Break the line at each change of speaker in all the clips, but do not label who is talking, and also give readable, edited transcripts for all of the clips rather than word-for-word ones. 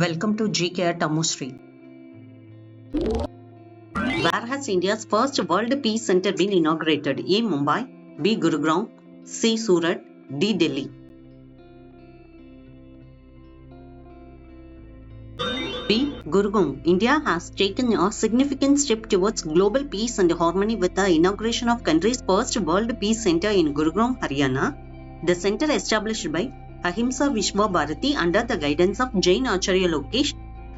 Welcome to GK at Amosri. Where has India's first World Peace Center been inaugurated? A. Mumbai, B. Gurugram, C. Surat, D. Delhi. B. Gurugram. India has taken a significant step towards global peace and harmony with the inauguration of country's first World Peace Center in Gurugram, Haryana. The center, established by Ahimsa Vishwa Bharati under the guidance of Jain Acharya Lokesh,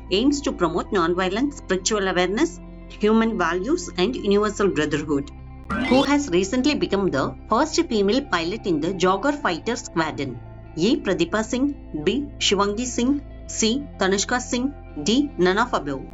aims to promote non-violence, spiritual awareness, human values and universal brotherhood. Who has recently become the first female pilot in the Jaguar Fighter Squadron? A. Pradeepa Singh, B. Shivangi Singh, C. Tanushka Singh, D. None of above.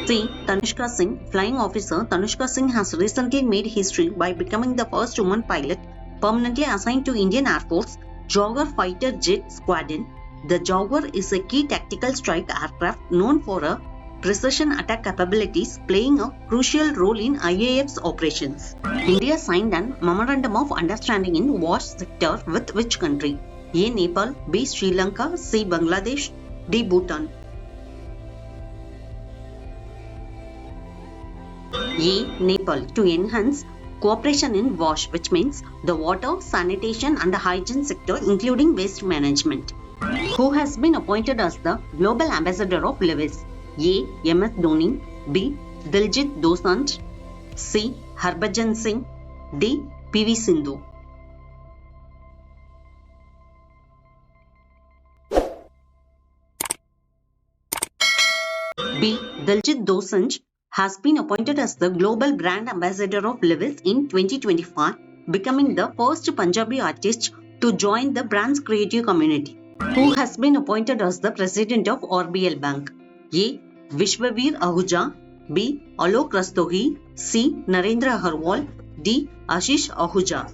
C. Tanushka Singh. Flying officer Tanushka Singh has recently made history by becoming the first woman pilot permanently assigned to Indian Air Force Jaguar Fighter Jet Squadron. The Jaguar is a key tactical strike aircraft known for her precision attack capabilities, playing a crucial role in IAF's operations. India signed an Memorandum of Understanding in Wash sector with which country? A. Nepal, B. Sri Lanka, C. Bangladesh, D. Bhutan. A. Nepal, to enhance cooperation in WASH, which means the water, sanitation and hygiene sector including waste management. Who has been appointed as the Global Ambassador of Lewis? A. MS Dhoni, B. Diljit Dosanjh, C. Harbhajan Singh, D. PV Sindhu. B. Diljit Dosanjh has been appointed as the Global Brand Ambassador of Lewis in 2025, becoming the first Punjabi artist to join the brand's creative community. Who has been appointed as the President of RBL Bank? A. Vishwaveer Ahuja, B. Alok Rastogi, C. Narendra Agarwal, D. Ashish Ahuja.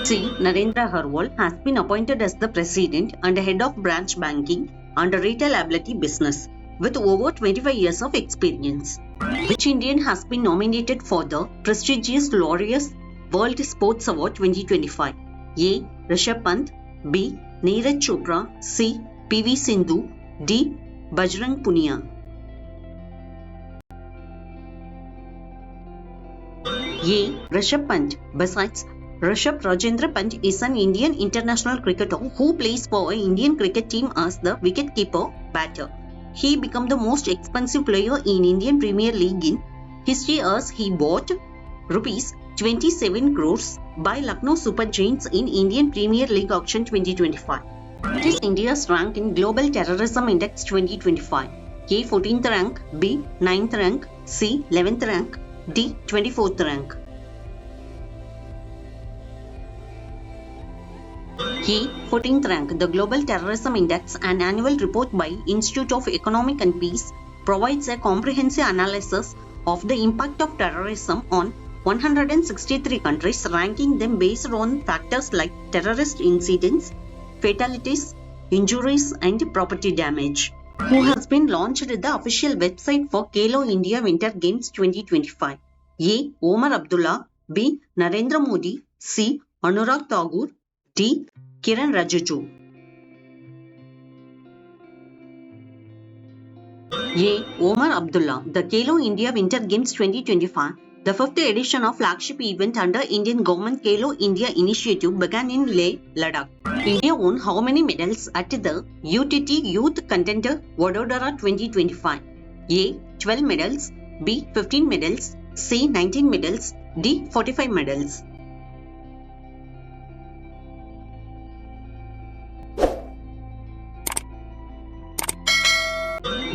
C. Narendra Agarwal has been appointed as the President and Head of Branch Banking and Retail Ability Business with over 25 years of experience. Which Indian has been nominated for the prestigious Laureus World Sports Award 2025? A. Rishabh Pant, B. Neeraj Chopra, C. PV Sindhu, D. Bajrang Punia. A. Rishabh Pant. Besides, Rishabh Rajendra Pant is an Indian international cricketer who plays for an Indian cricket team as the wicketkeeper batter. He became the most expensive player in Indian Premier League in history as he bought rupees 27 crores by Lucknow Super Giants in Indian Premier League auction 2025. What is India's rank in Global Terrorism Index 2025? A. 14th rank, B. 9th rank, C. 11th rank, D. 24th rank. A. 14th rank. The Global Terrorism Index, an annual report by Institute of Economic and Peace, provides a comprehensive analysis of the impact of terrorism on 163 countries, ranking them based on factors like terrorist incidents, fatalities, injuries and property damage. Who has been launched the official website for Khelo India Winter Games 2025? A. Omar Abdullah, B. Narendra Modi, C. Anurag Thakur, D. Kiran Rijiju. A. Omar Abdullah. The Khelo India Winter Games 2025, the 5th edition of flagship event under Indian government Khelo India initiative, began in Leh, Ladakh. India won how many medals at the UTT Youth Contender Vadodara 2025? A. 12 medals, B. 15 medals, C. 19 medals, D. 45 medals.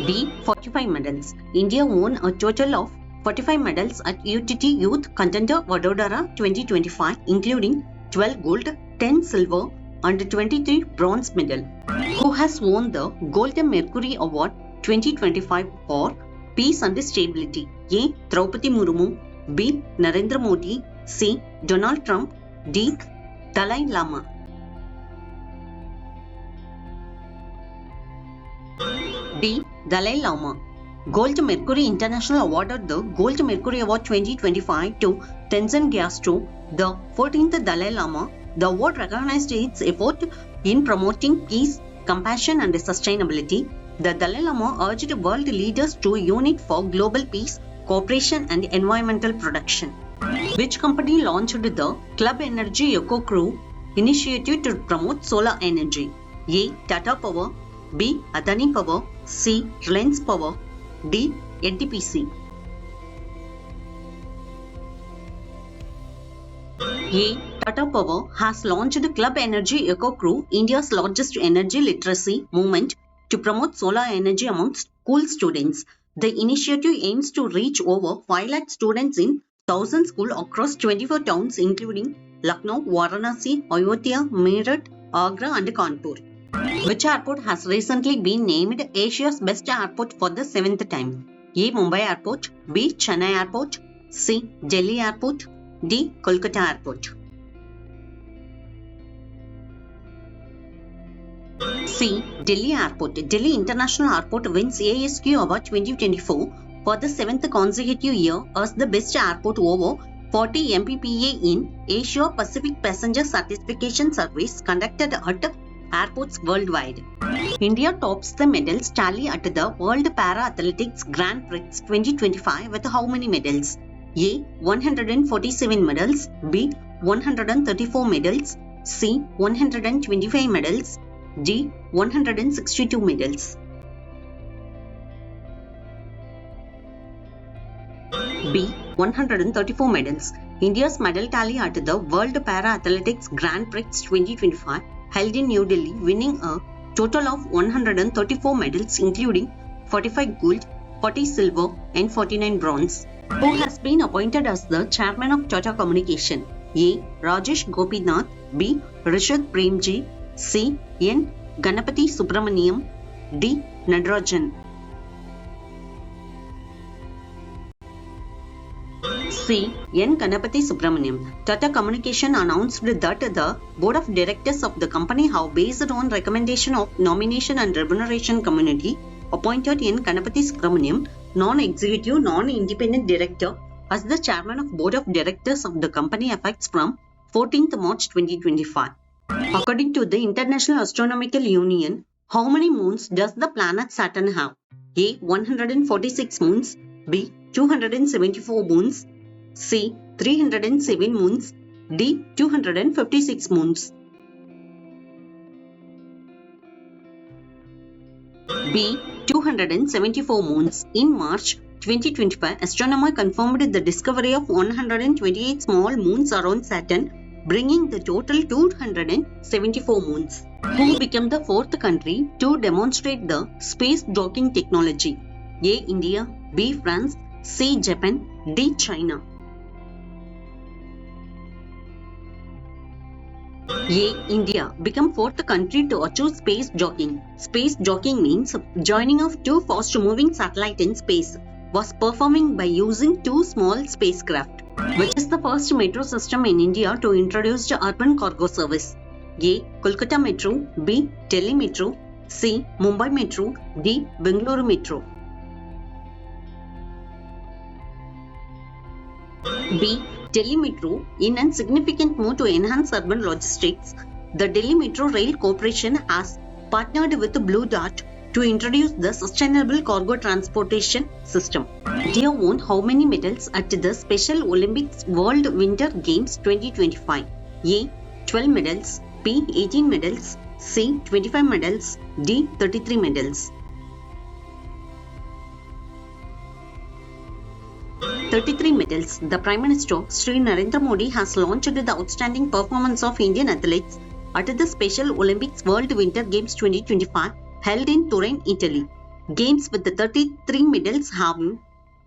B. 45 medals. India won a total of 45 medals at UTT Youth Contender Vadodara 2025, including 12 gold, 10 silver and 23 bronze medals. Who has won the Golden Mercury Award 2025 for Peace and Stability? A. Draupadi Murmu, B. Narendra Modi, C. Donald Trump, D. Dalai Lama. D. Dalai Lama. Gold Mercury International awarded the Gold Mercury Award 2025 to Tenzin Gyatso The 14th Dalai Lama, the award recognized its effort in promoting peace, compassion and sustainability. The Dalai Lama urged world leaders to unite for global peace, cooperation and environmental protection. Which company launched the Club Energy Eco Crew initiative to promote solar energy? A. Tata Power, B. Adani Power, C. Reliance Power, D. NTPC. A. Tata Power has launched Club Energy Eco Crew, India's largest energy literacy movement to promote solar energy amongst school students. The initiative aims to reach over 5 lakh students in 1,000 schools across 24 towns including Lucknow, Varanasi, Ayodhya, Meerut, Agra and Kanpur. Which airport has recently been named Asia's best airport for the 7th time? A. Mumbai Airport, B. Chennai Airport, C. Delhi Airport, D. Kolkata Airport. C. Delhi Airport. Delhi International Airport wins ASQ Award 2024 for the 7th consecutive year as the best airport over 40 MPPA in Asia Pacific Passenger Certification Service conducted at airports worldwide. India tops the medals tally at the World Para Athletics Grand Prix 2025 with how many medals? A. 147 medals, B. 134 medals, C. 125 medals, D. 162 medals. B. 134 medals. India's medal tally at the World Para Athletics Grand Prix 2025 held in New Delhi, winning a total of 134 medals including 45 gold, 40 silver and 49 bronze. Who has been appointed as the chairman of Tata Communication? A. Rajesh Gopinath, B. Rishad Premji, C. N. Ganapathy Subramaniam, D. Nadarajan. C. N. Ganapathy Subramaniam. Tata Communication announced that the board of directors of the company have, based on recommendation of Nomination and Remuneration Committee, appointed N. Ganapathy Subramaniam, non-executive, non-independent director, as the chairman of board of directors of the company effects from 14th March 2025. According to the International Astronomical Union, how many moons does the planet Saturn have? A. 146 moons, B. 274 moons, C. 307 moons, D. 256 moons. B. 274 moons. In March 2025, astronomers confirmed the discovery of 128 small moons around Saturn, bringing the total to 274 moons. Who became the fourth country to demonstrate the space docking technology? A. India, B. France, C. Japan, D. China. A. India became fourth country to achieve space docking. Space docking means joining of two fast-moving satellites in space, was performing by using two small spacecraft. Which is the first metro system in India to introduce the urban cargo service? A. Kolkata Metro, B. Delhi Metro, C. Mumbai Metro, D. Bengaluru Metro. B. Delhi Metro. In a significant move to enhance urban logistics, the Delhi Metro Rail Corporation has partnered with Blue Dart to introduce the Sustainable Cargo Transportation System. India won how many medals at the Special Olympics World Winter Games 2025? A. 12 medals, B. 18 medals, C. 25 medals, D. 33 medals. 33 medals. The Prime Minister Sri Narendra Modi has launched the outstanding performance of Indian athletes at the Special Olympics World Winter Games 2025 held in Turin, Italy. Games with the 33 medals having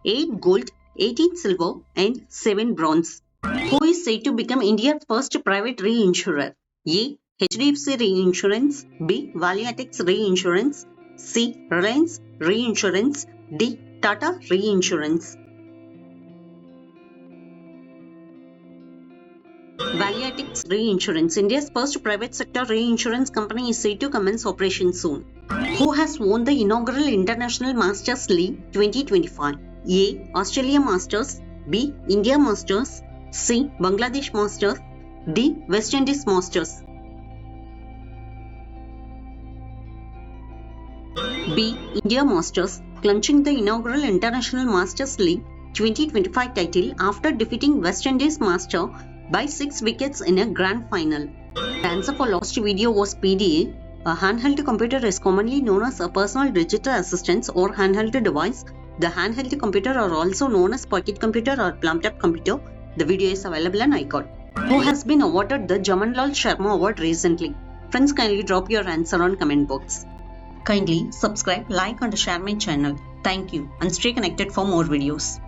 8 gold, 18 silver and 7 bronze. Who is said to become India's first private reinsurer? A. HDFC Reinsurance, B. Valiatex Reinsurance, C. Reliance Reinsurance, D. Tata Reinsurance. Valiatex Reinsurance, India's first private sector reinsurance company, is said to commence operations soon. Who has won the inaugural International Masters League 2025? A. Australia Masters, B. India Masters, C. Bangladesh Masters. D. West Indies Masters. B. India Masters, clinching the inaugural International Masters League 2025 title after defeating West Indies Master by 6 wickets in a grand final. The answer for last video was PDA. A handheld computer is commonly known as a personal digital assistant or handheld device. The handheld computer are also known as pocket computer or laptop computer. The video is available on iCard. Who has been awarded the Jamanlal Sharma Award recently? Friends, kindly drop your answer on comment box. Kindly subscribe, like and share my channel. Thank you and stay connected for more videos.